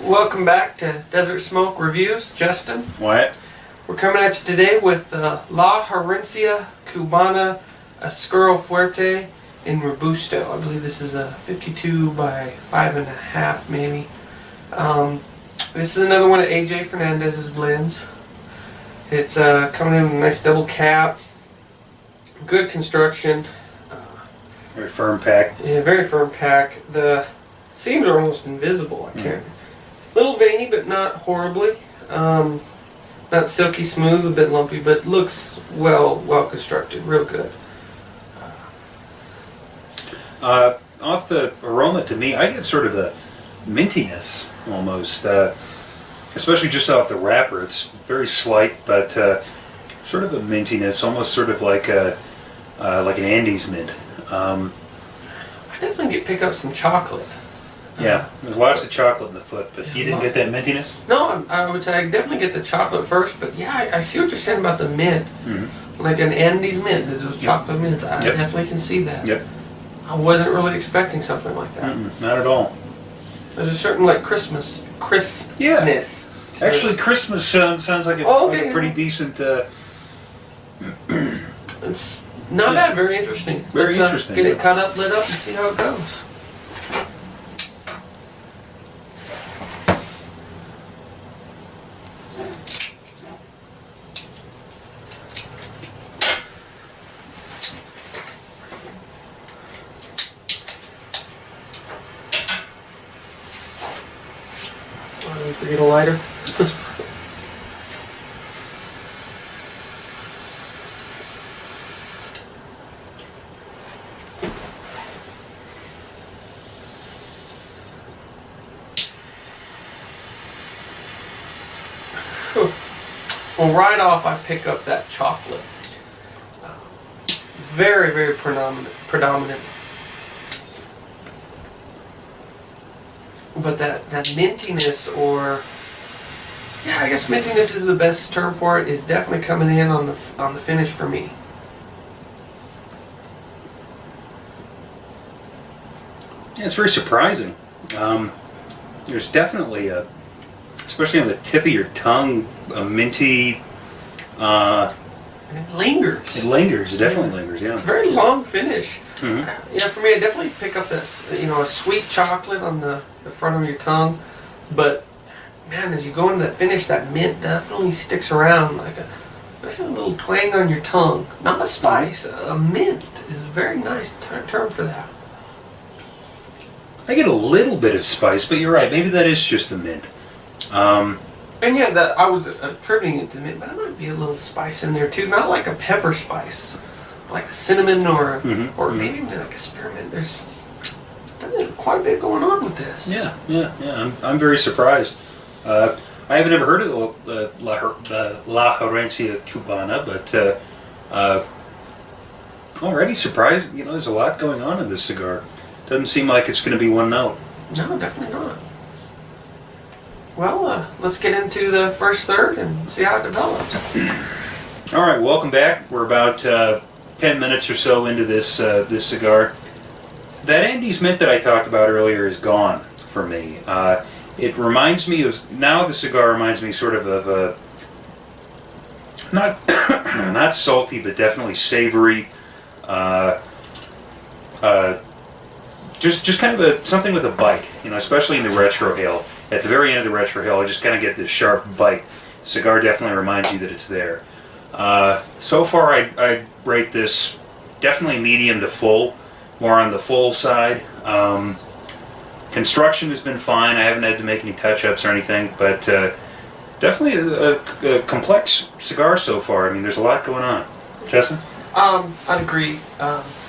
Welcome back to Desert Smoke Reviews. Justin. What? We're coming at you today with La Herencia Cubana Oscuro Fuerte in Robusto. I believe this is a 52 by 5.5 maybe. This is another one of AJ Fernandez's blends. It's coming in with a nice double cap. Good construction. Very firm pack. Yeah, very firm pack. The seams are almost invisible. I can't. A little veiny, but not horribly. Not silky smooth, a bit lumpy, but looks well constructed. Real good. Off the aroma, to me, I get sort of a mintiness almost, especially just off the wrapper. It's very slight, but sort of a mintiness, almost sort of like an Andes mint. I definitely pick up some chocolate. Yeah, there's lots of chocolate in the foot, but Yeah, you didn't get that mintiness? No, I would say I definitely get the chocolate first, but yeah, I see what you're saying about the mint. Mm-hmm. Like an Andes mint, those chocolate mints. I definitely can see that. Yep. I wasn't really expecting something like that. Not at all. There's a certain like crispness. Yeah. Actually, Christmas sounds like a pretty decent. It's not bad. Very interesting. Very Let's interesting. Get it cut up, lit up, and see how it goes. Needs to get a lighter. Well, right off I pick up that chocolate. Very predominant. But that mintiness, or yeah, I guess mintiness is the best term for it, is definitely coming in on the finish for me. Yeah, it's very surprising. There's definitely especially on the tip of your tongue, a minty. And it lingers. It lingers. It definitely lingers. Yeah. It's a very long finish. Mm-hmm. Yeah, for me, I definitely pick up this, a sweet chocolate on the front of your tongue, but man, as you go into that finish, that mint definitely sticks around, especially a little twang on your tongue. Not a spice, a mint is a very nice term for that. I get a little bit of spice, but you're right. Maybe that is just the mint. And yeah, that I was attributing it to mint, but it might be a little spice in there too. Not like a pepper spice, like cinnamon or maybe even like a spearmint. There's quite a bit going on with this. Yeah. I'm very surprised. I haven't ever heard of the La Herencia Cubana, but already surprised. There's a lot going on in this cigar. Doesn't seem like it's going to be one note. No, definitely not. Well, let's get into the first third and see how it develops. All right, welcome back. We're about 10 minutes or so into this cigar. That Andes mint that I talked about earlier is gone for me. It reminds me of, now the cigar reminds me sort of a, not salty, but definitely savory. Just kind of something with a bite, especially in the retrohale. At the very end of the retrohale, I just kind of get this sharp bite. Cigar definitely reminds you that it's there. So far, I rate this definitely medium to full, more on the full side. Construction has been fine. I haven't had to make any touch-ups or anything, but definitely a complex cigar so far. I mean, there's a lot going on. Justin? I'd agree.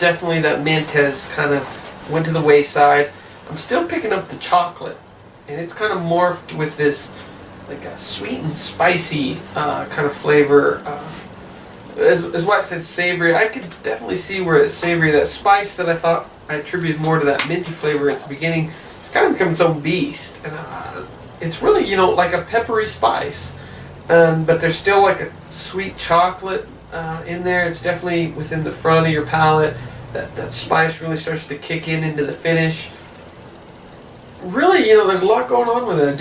Definitely that mint has kind of went to the wayside. I'm still picking up the chocolate, and it's kind of morphed with this like a sweet and spicy kind of flavor. As what I said, savory. I could definitely see where it's savory. That spice that I thought I attributed more to that minty flavor at the beginning, it's kind of become its own beast. And it's really, like a peppery spice. But there's still like a sweet chocolate in there. It's definitely within the front of your palate. That spice really starts to kick in into the finish. really, you know, there's a lot going on with it.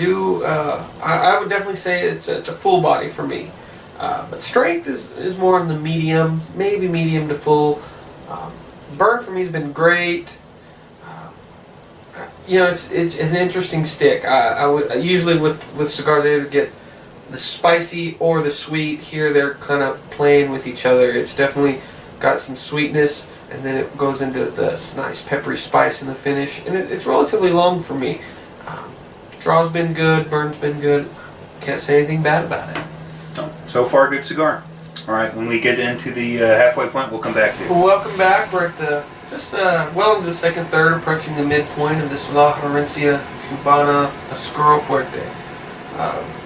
I would definitely say it's a full body for me. But strength is more in the medium, maybe medium to full. Burn for me has been great. You know, it's an interesting stick. I would usually with cigars I either get the spicy or the sweet. Here they're kind of playing with each other. It's definitely got some sweetness, and then it goes into this nice peppery spice in the finish, and it's relatively long for me. Draw's been good, burn's been good. Can't say anything bad about it. So far, good cigar. All right, when we get into the halfway point, we'll come back to you. Welcome back. We're at the well into the second third, approaching the midpoint of this La Herencia Cubana Oscuro Fuerte.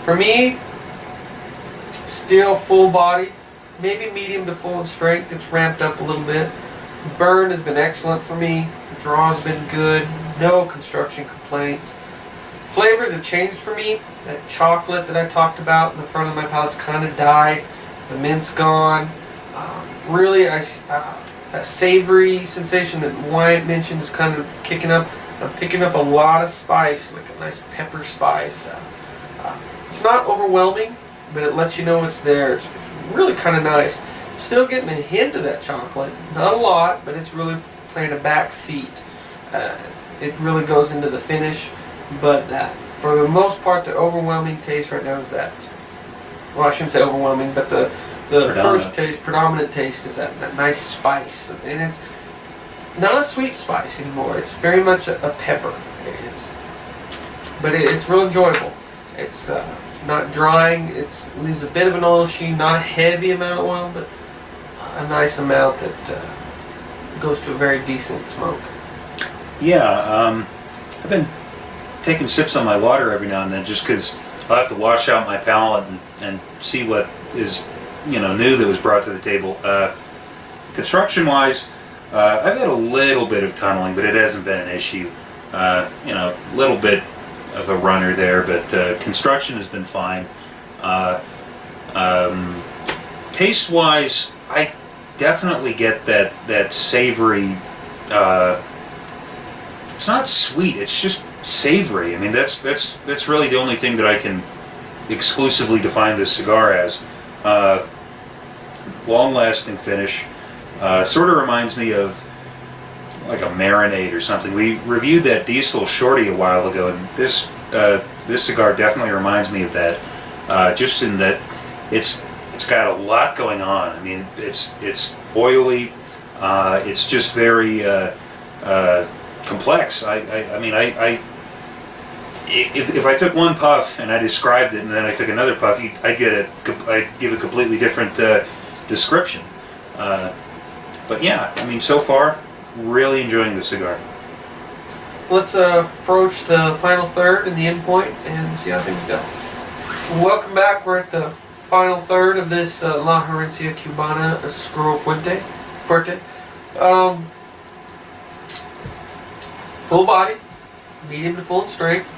For me, still full body, maybe medium to full in strength. It's ramped up a little bit. Burn has been excellent for me. Draw's been good. No construction complaints. Flavors have changed for me. That chocolate that I talked about in the front of my palate's kind of died. The mint's gone. Really, that savory sensation that Wyatt mentioned is kind of kicking up. I'm picking up a lot of spice, like a nice pepper spice. It's not overwhelming, but it lets you know it's there. It's really kind of nice. Still getting a hint of that chocolate. Not a lot, but it's really playing a back seat. It really goes into the finish, but for the most part, the overwhelming taste right now is that. Well, I shouldn't say overwhelming, but the first taste, predominant taste, is that nice spice, and it's not a sweet spice anymore. It's very much a pepper. But it's real enjoyable. It's not drying. It leaves a bit of an oil sheen, not a heavy amount of oil, but a nice amount that goes to a very decent smoke. Yeah, I've been taking sips on my water every now and then just because I'll have to wash out my palate and see what is, you know, new that was brought to the table. Construction-wise, I've had a little bit of tunneling, but it hasn't been an issue. You know, a little bit of a runner there, but construction has been fine. Taste-wise, I definitely get that savory. It's not sweet; it's just savory. I mean, that's really the only thing that I can exclusively define this cigar as. Long-lasting finish. Sort of reminds me of like a marinade or something. We reviewed that Diesel Shorty a while ago, and this cigar definitely reminds me of that. Just in that it's got a lot going on. I mean, it's oily. It's just very complex. I mean, if I took one puff and I described it, and then I took another puff, I'd give a completely different description. But yeah, I mean, so far, really enjoying the cigar. Let's approach the final third and the end point and see how things go. Welcome back. We're at the final third of this La Herencia Cubana Oscuro Fuerte. Full body, medium to full in strength.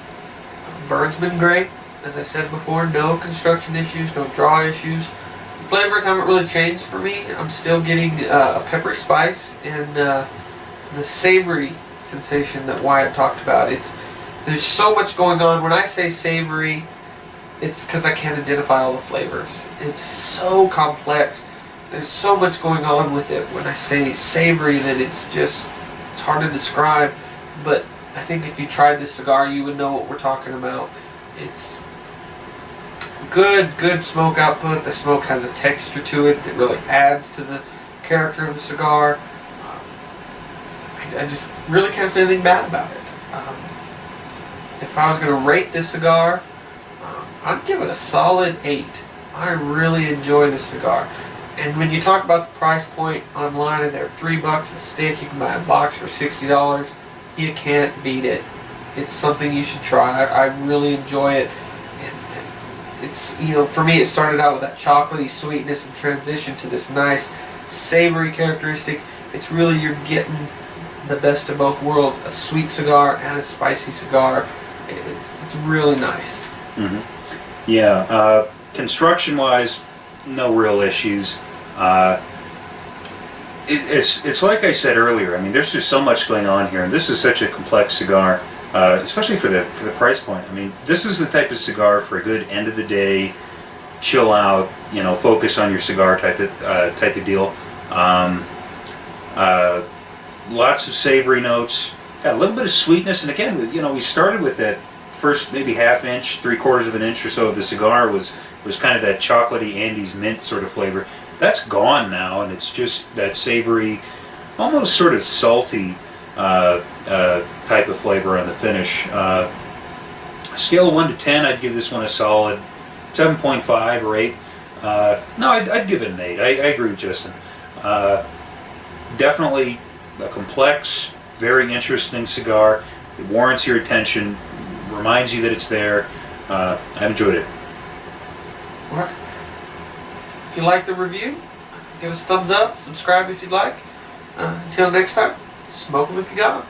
Burn's been great. As I said before, no construction issues, no draw issues. Flavors haven't really changed for me. I'm still getting a peppery spice and the savory sensation that Wyatt talked about. There's so much going on. When I say savory, it's because I can't identify all the flavors. It's so complex. There's so much going on with it. When I say savory, that it's hard to describe. But I think if you tried this cigar, you would know what we're talking about. It's good smoke output. The smoke has a texture to it that really adds to the character of the cigar. I just really can't say anything bad about it. If I was going to rate this cigar, I'd give it a solid 8. I really enjoy this cigar. And when you talk about the price point online, and they're $3 a stick, you can buy a box for $60. You can't beat it. It's something you should try. I really enjoy it. And it's, you know, for me, it started out with that chocolatey sweetness and transitioned to this nice savory characteristic. It's really, you're getting the best of both worlds, a sweet cigar and a spicy cigar. It's really nice. Mm-hmm. Yeah, construction-wise, no real issues. It's like I said earlier. I mean, there's just so much going on here, and this is such a complex cigar. especially for the price point. I mean, this is the type of cigar for a good end of the day, chill out, focus on your cigar type of deal. Lots of savory notes, got a little bit of sweetness, and again, we started with that first maybe half inch, 3/4 of an inch or so of the cigar was kind of that chocolatey Andes mint sort of flavor. That's gone now, and it's just that savory, almost sort of salty type of flavor on the finish. Scale of 1 to 10, I'd give this one a solid 7.5 or 8. No, I'd give it an 8. I agree with Justin. Definitely a complex, very interesting cigar. It warrants your attention, reminds you that it's there. I enjoyed it. All right. If you like the review, give us a thumbs up, subscribe if you'd like. Until next time, smoke 'em if you got 'em.